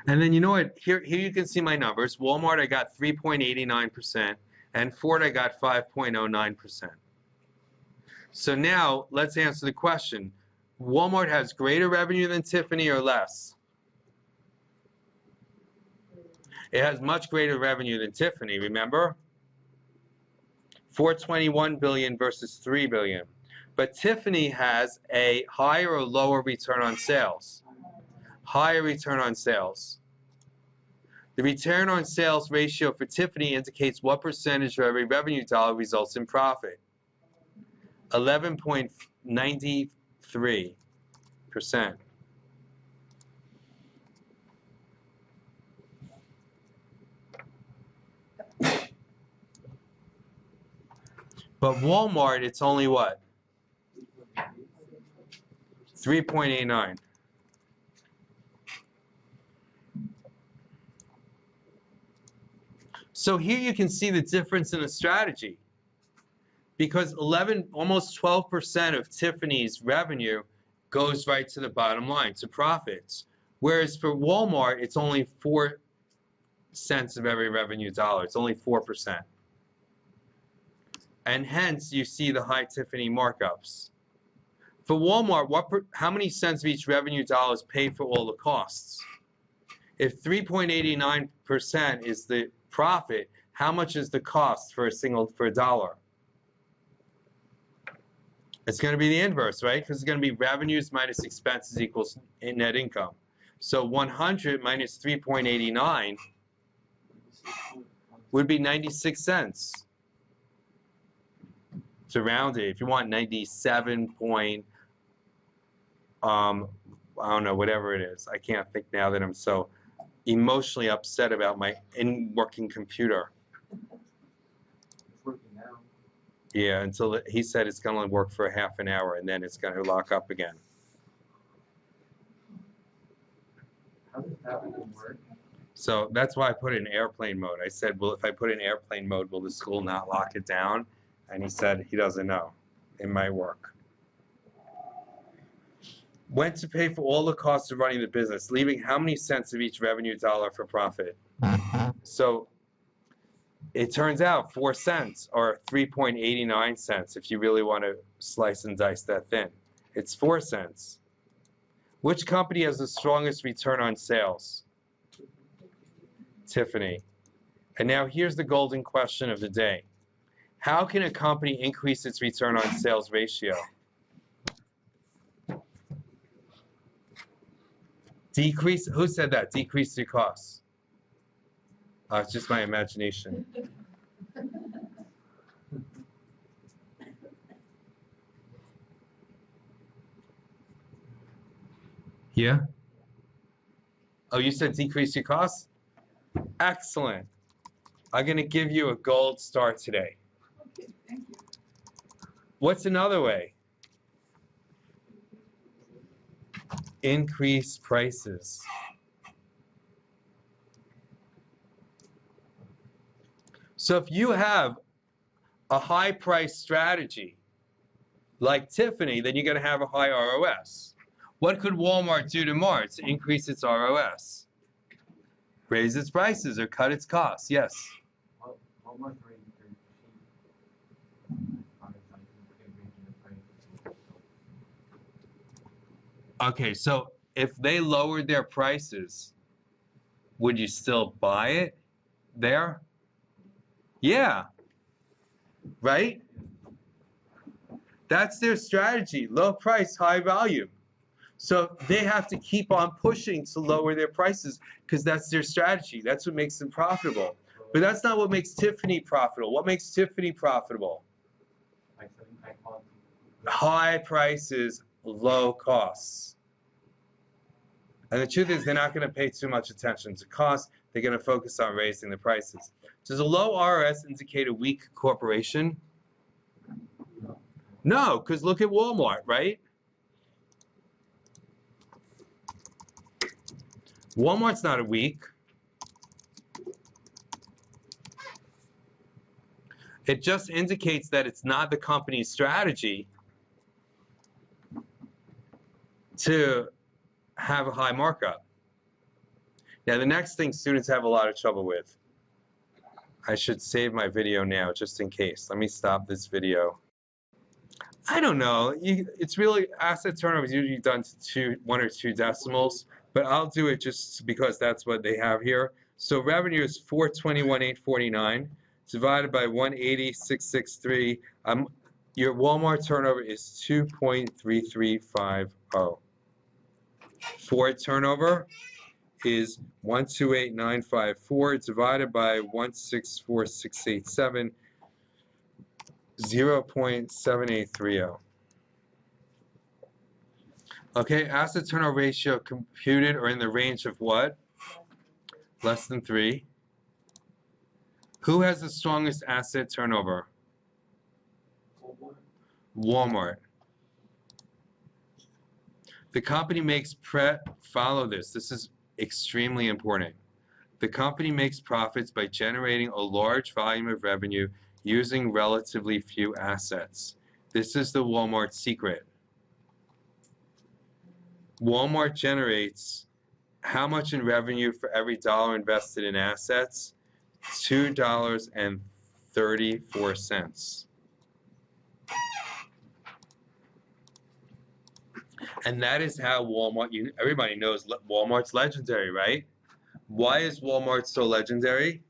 And then you know what? Here you can see my numbers. Walmart, I got 3.89%, and Ford, I got 5.09%. So now let's answer the question. Walmart has greater revenue than Tiffany or less? It has much greater revenue than Tiffany, remember? $421 billion versus $3 billion. But Tiffany has a higher or lower return on sales? Higher return on sales. The return on sales ratio for Tiffany indicates what percentage of every revenue dollar results in profit. 11.93%. But Walmart, it's only what? 3.89. So here you can see the difference in the strategy. Because almost 12% of Tiffany's revenue goes right to the bottom line, to profits. Whereas for Walmart, it's only 4 cents of every revenue dollar. It's only 4%. And hence, you see the high Tiffany markups. For Walmart, how many cents of each revenue dollar is paid for all the costs? If 3.89% is the profit, how much is the cost for a dollar? It's going to be the inverse, right? Because it's going to be revenues minus expenses equals net income. So 100 minus 3.89 would be 96 cents. To round it, if you want 97 point, I don't know, whatever it is. I can't think now that I'm so emotionally upset about my working computer. It's working now. Yeah, until he said it's going to work for half an hour and then it's going to lock up again. How does that even work? So that's why I put it in airplane mode. I said, well, if I put it in airplane mode, will the school not lock it down? And he said he doesn't know. It might work. When to pay for all the costs of running the business, leaving how many cents of each revenue dollar for profit? So it turns out 4 cents or 3.89 cents if you really want to slice and dice that thin. It's 4 cents. Which company has the strongest return on sales? Tiffany. And now here's the golden question of the day. How can a company increase its return on sales ratio? Decrease, who said that? Decrease your costs. It's just my imagination. Yeah? Oh, you said decrease your costs? Excellent. I'm going to give you a gold star today. Okay, thank you. What's another way? Increase prices. So if you have a high price strategy like Tiffany, then you're going to have a high ROS. What could Walmart do tomorrow to increase its ROS? Raise its prices or cut its costs. Yes. Well, Walmart's already very cheap. Okay, so if they lowered their prices, would you still buy it there? Yeah. Right? That's their strategy. Low price, high value. So they have to keep on pushing to lower their prices because that's their strategy. That's what makes them profitable. But that's not what makes Tiffany profitable. What makes Tiffany profitable? High prices, low costs. And the truth is they're not going to pay too much attention to cost. They're going to focus on raising the prices. Does a low ROS indicate a weak corporation? No, because look at Walmart, right? Walmart's not a weak. It just indicates that it's not the company's strategy to have a high markup. Now, the next thing students have a lot of trouble with. I should save my video now just in case. Let me stop this video. I don't know. It's really, asset turnover is usually done to 1 or 2 decimals, but I'll do it just because that's what they have here. So revenue is 421,849 divided by 180,663. Your Walmart turnover is 2.3350. Ford turnover is 128,954 divided by 164,687. 0.7830. Okay, asset turnover ratio computed or in the range of what? Less than 3. Who has the strongest asset turnover? Walmart. The company makes follow this. This is extremely important. The company makes profits by generating a large volume of revenue using relatively few assets. This is the Walmart secret. Walmart generates how much in revenue for every dollar invested in assets? $2.34. And that is how Walmart, everybody knows Walmart's legendary, right? Why is Walmart so legendary?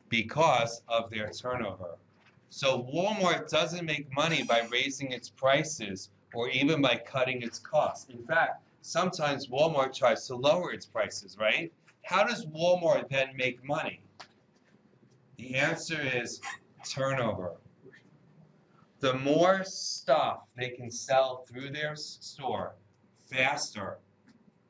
Because of their turnover. So Walmart doesn't make money by raising its prices or even by cutting its costs. In fact, sometimes Walmart tries to lower its prices, right? How does Walmart then make money? The answer is turnover. The more stuff they can sell through their store faster,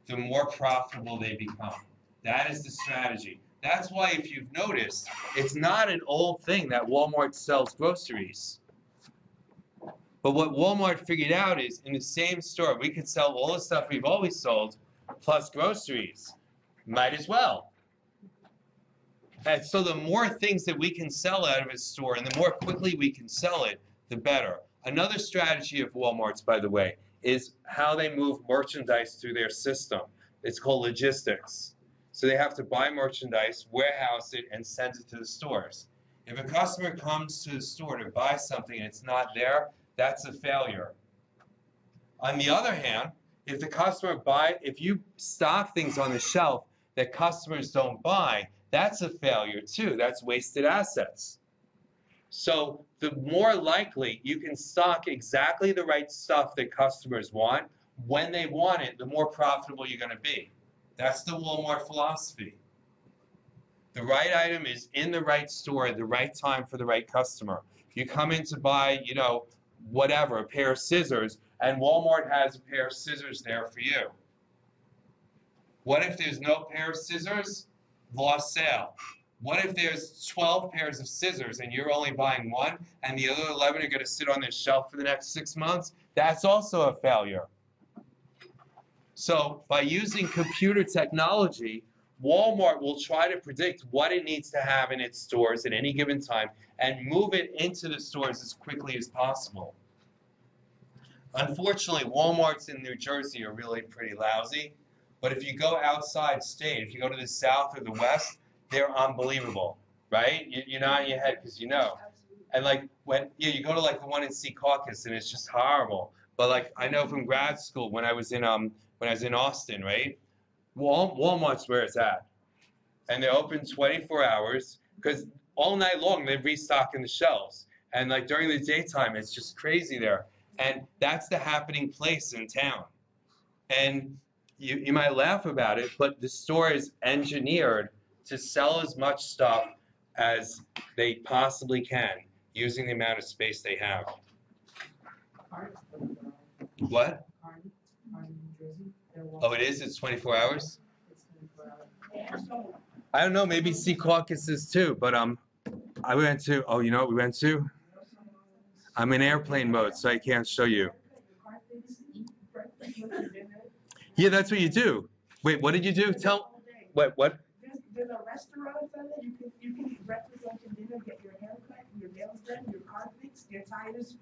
the more profitable they become. That is the strategy. That's why, if you've noticed, it's not an old thing that Walmart sells groceries. But what Walmart figured out is, in the same store, we could sell all the stuff we've always sold, plus groceries. Might as well. And so the more things that we can sell out of its store, and the more quickly we can sell it, the better. Another strategy of Walmart's, by the way, is how they move merchandise through their system. It's called logistics. So they have to buy merchandise, warehouse it, and send it to the stores. If a customer comes to the store to buy something and it's not there, that's a failure. On the other hand, if you stock things on the shelf that customers don't buy, that's a failure too. That's wasted assets. So the more likely you can stock exactly the right stuff that customers want, when they want it, the more profitable you're going to be. That's the Walmart philosophy. The right item is in the right store at the right time for the right customer. You come in to buy, whatever, a pair of scissors, and Walmart has a pair of scissors there for you. What if there's no pair of scissors? Lost sale. What if there's 12 pairs of scissors and you're only buying one, and the other 11 are going to sit on this shelf for the next 6 months? That's also a failure. So by using computer technology, Walmart will try to predict what it needs to have in its stores at any given time and move it into the stores as quickly as possible. Unfortunately, Walmarts in New Jersey are really pretty lousy, but if you go outside state, if you go to the south or the west, they're unbelievable, right? You're nodding your head because you know. And when you go to the one in Secaucus, and it's just horrible. But I know from grad school when I was in Austin, right? Walmart's where it's at, and they're open 24 hours because all night long they're restocking the shelves. And during the daytime, it's just crazy there. And that's the happening place in town. And you might laugh about it, but the store is engineered to sell as much stuff as they possibly can using the amount of space they have. What? Oh, it is? It's 24 hours? I don't know. Maybe Secaucus is too, but I went to, oh, you know what we went to? I'm in airplane mode, so I can't show you. Yeah, that's what you do. Wait, what did you do? What? There's a restaurant you can eat breakfast, lunch, and dinner, get your hair cut, your nails done, your car fixed, your tires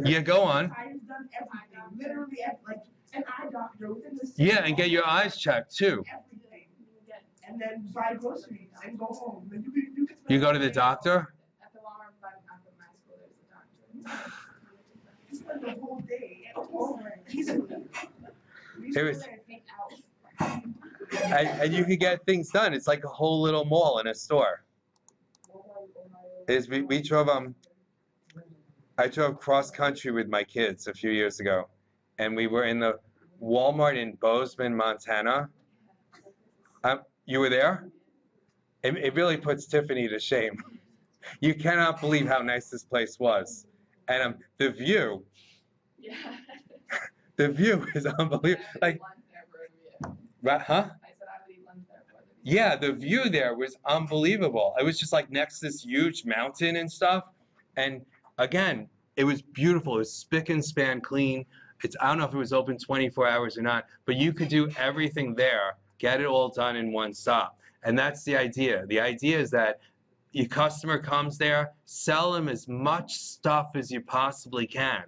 Yeah, go on. Tires done, everything. Literally, like an eye doctor within the Yeah, and get your eyes checked too. Everything. And then buy groceries and go home. And you can You go to the doctor? At the Walmart after my school, there's a doctor. You spend the whole day at home easily. It was, and you could get things done. It's like a whole little mall in a store. We drove I drove cross country with my kids a few years ago, and we were in the Walmart in Bozeman, Montana. You were there? It really puts Tiffany to shame. You cannot believe how nice this place was, and the view. Yeah. The view is unbelievable. Like, right, huh? I said I would eat lunch there for the Yeah, the view there was unbelievable. It was just like next to this huge mountain and stuff. And again, it was beautiful. It was spick and span clean. I don't know if it was open 24 hours or not, but you could do everything there, get it all done in one stop. And that's the idea. The idea is that your customer comes there, sell them as much stuff as you possibly can.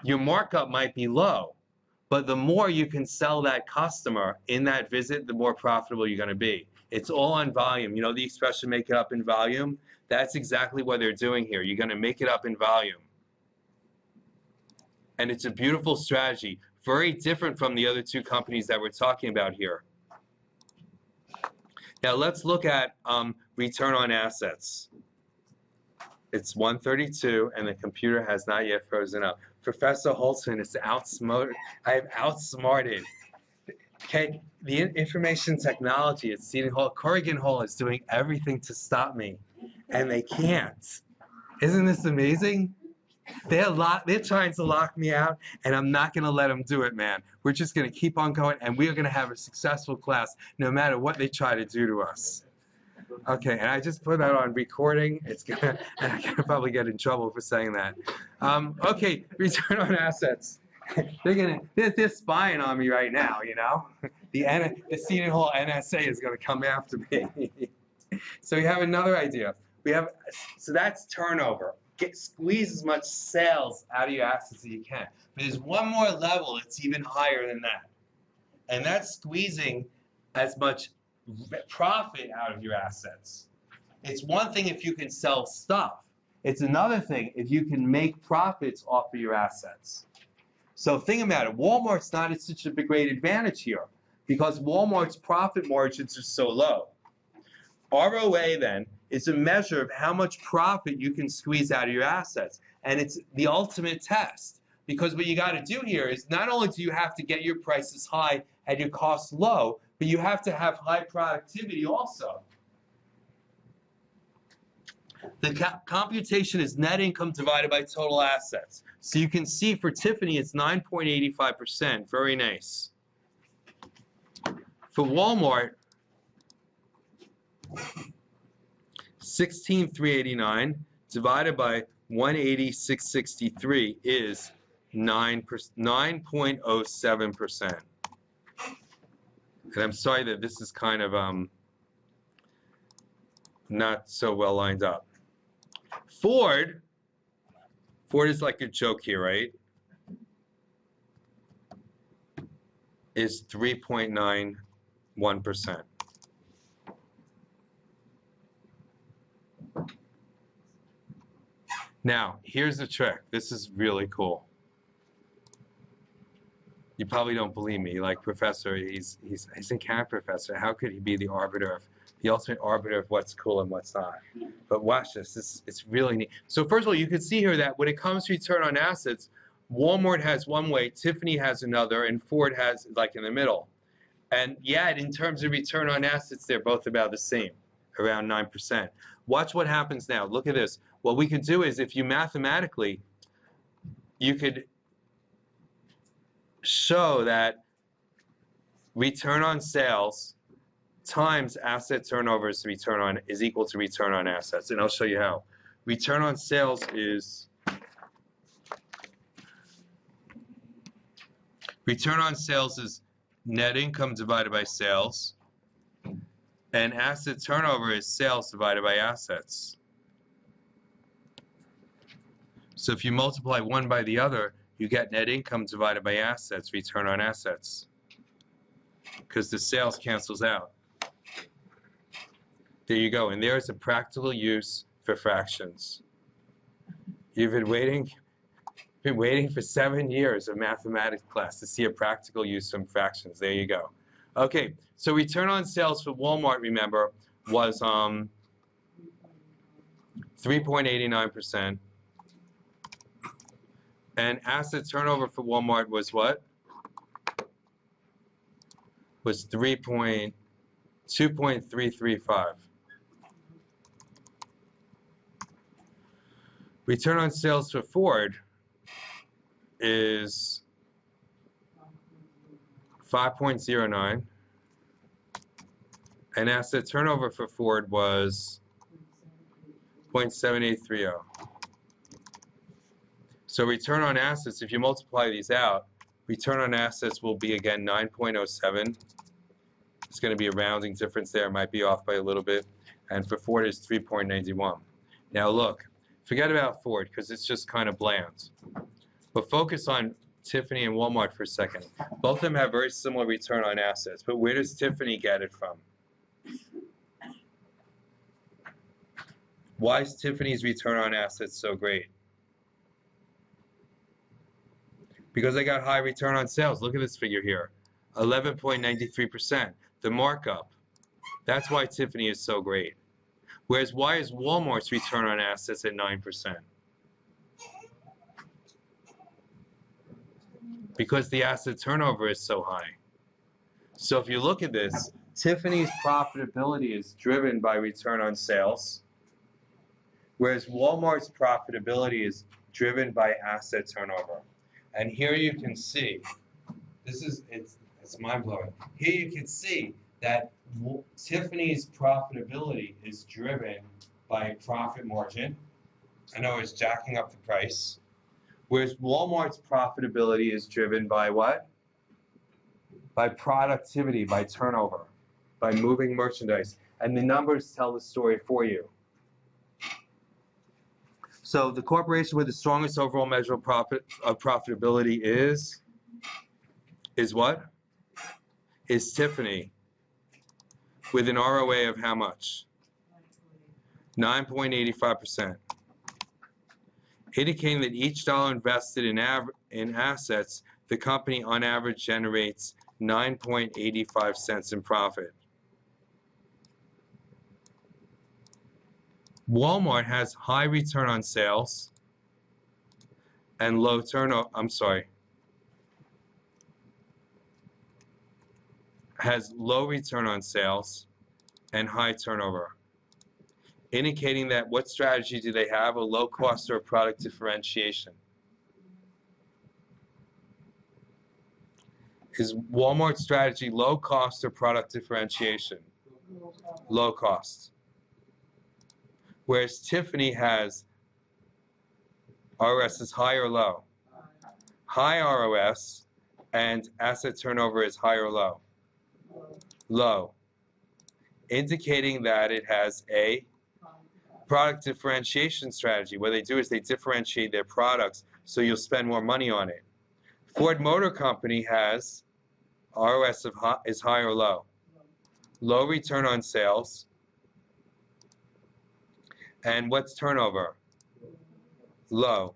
Your markup might be low, but the more you can sell that customer in that visit, the more profitable you're going to be. It's all on volume. You know the expression, make it up in volume? That's exactly what they're doing here. You're going to make it up in volume. And it's a beautiful strategy, very different from the other two companies that we're talking about here. Now let's look at return on assets. It's 132, and the computer has not yet frozen up. Professor Holton is outsmarted. I have outsmarted. Okay, the information technology at Seton Hall, Corrigan Hall is doing everything to stop me, and they can't. Isn't this amazing? They're trying to lock me out, and I'm not going to let them do it, man. We're just going to keep on going, and we are going to have a successful class no matter what they try to do to us. Okay, and I just put that on recording. It's gonna, and I'm gonna probably get in trouble for saying that. Okay, return on assets. They're spying on me right now. You know, the Seton Hall NSA is gonna come after me. So we have another idea. So that's turnover. Squeeze as much sales out of your assets as you can. But there's one more level that's even higher than that, and that's squeezing as much profit out of your assets. It's one thing if you can sell stuff. It's another thing if you can make profits off of your assets. So think about it. Walmart's not at such a great advantage here because Walmart's profit margins are so low. ROA then is a measure of how much profit you can squeeze out of your assets. And it's the ultimate test because what you got to do here is not only do you have to get your prices high and your costs low, but you have to have high productivity also. The computation is net income divided by total assets. So you can see for Tiffany, it's 9.85%. Very nice. For Walmart, 16,389 divided by 180,663 is 9.07%. And I'm sorry that this is kind of not so well lined up. Ford is like a joke here, right? Is 3.91%. Now, here's the trick. This is really cool. You probably don't believe me. Like, professor, he's a camp professor. How could he be the ultimate arbiter of what's cool and what's not? But watch this. It's really neat. So first of all, you can see here that when it comes to return on assets, Walmart has one way, Tiffany has another, and Ford has like in the middle. And yet, in terms of return on assets, they're both about the same, around 9%. Watch what happens now. Look at this. What we could do is, if you mathematically, you could show that return on sales times asset turnover is equal to return on assets. And I'll show you how. Return on sales is net income divided by sales, and asset turnover is sales divided by assets. So if you multiply one by the other, You get net income divided by assets, return on assets, because the sales cancels out. There you go, and there's a practical use for fractions. You've been waiting for 7 years of mathematics class to see a practical use from fractions. There you go. Okay, so return on sales for Walmart, remember, was 3.89%. And asset turnover for Walmart was what? Was 2.335. Return on sales for Ford is 5.09. And asset turnover for Ford was 0.7830. So return on assets, if you multiply these out, return on assets will be again 9.07. It's going to be a rounding difference there. It might be off by a little bit. And for Ford is 3.91. Now look, forget about Ford because it's just kind of bland. But focus on Tiffany and Walmart for a second. Both of them have very similar return on assets. But where does Tiffany get it from? Why is Tiffany's return on assets so great? Because they got high return on sales. Look at this figure here, 11.93%. The markup, that's why Tiffany is so great. Whereas why is Walmart's return on assets at 9%? Because the asset turnover is so high. So if you look at this, Tiffany's profitability is driven by return on sales, whereas Walmart's profitability is driven by asset turnover. And here you can see, it's mind-blowing. Here you can see that Tiffany's profitability is driven by profit margin. I know it's jacking up the price. Whereas Walmart's profitability is driven by what? By productivity, by turnover, by moving merchandise. And the numbers tell the story for you. So the corporation with the strongest overall measure of profitability is what? Is Tiffany, with an ROA of how much? 9.85%. Indicating that each dollar invested in assets, the company on average generates 9.85 cents in profit. Walmart has high return on sales and low turnover, has low return on sales and high turnover, indicating that what strategy do they have? A low cost or product differentiation. Is Walmart's strategy low cost or product differentiation? Low cost. Whereas Tiffany has ROS is high or low? High ROS, and asset turnover is high or low? Low. Indicating that it has a product differentiation strategy. What they do is they differentiate their products so you'll spend more money on it. Ford Motor Company has ROS is high or low? Low return on sales. And what's turnover? Low.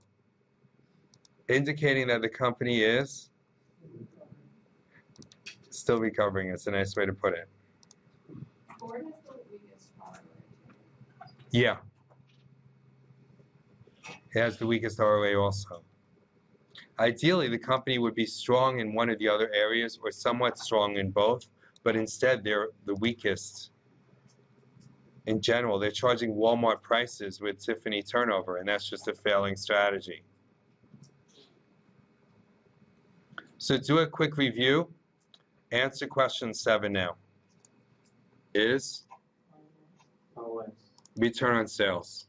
Indicating that the company is still recovering. It's a nice way to put it. Ford has the weakest ROA. Yeah. It has the weakest ROA also. Ideally, the company would be strong in one of the other areas or somewhat strong in both, but instead they're the weakest. In general, they're charging Walmart prices with Tiffany turnover, and that's just a failing strategy. So do a quick review. Answer question 7 now. Is return on sales.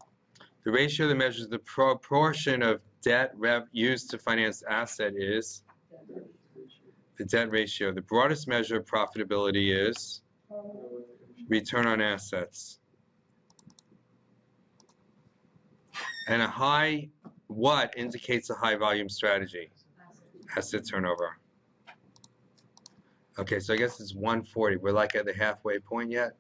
The ratio that measures the proportion of debt used to finance asset is the debt ratio. The broadest measure of profitability is return on assets. And a high what indicates a high volume strategy? asset turnover. Okay, so I guess it's 140. We're like at the halfway point yet.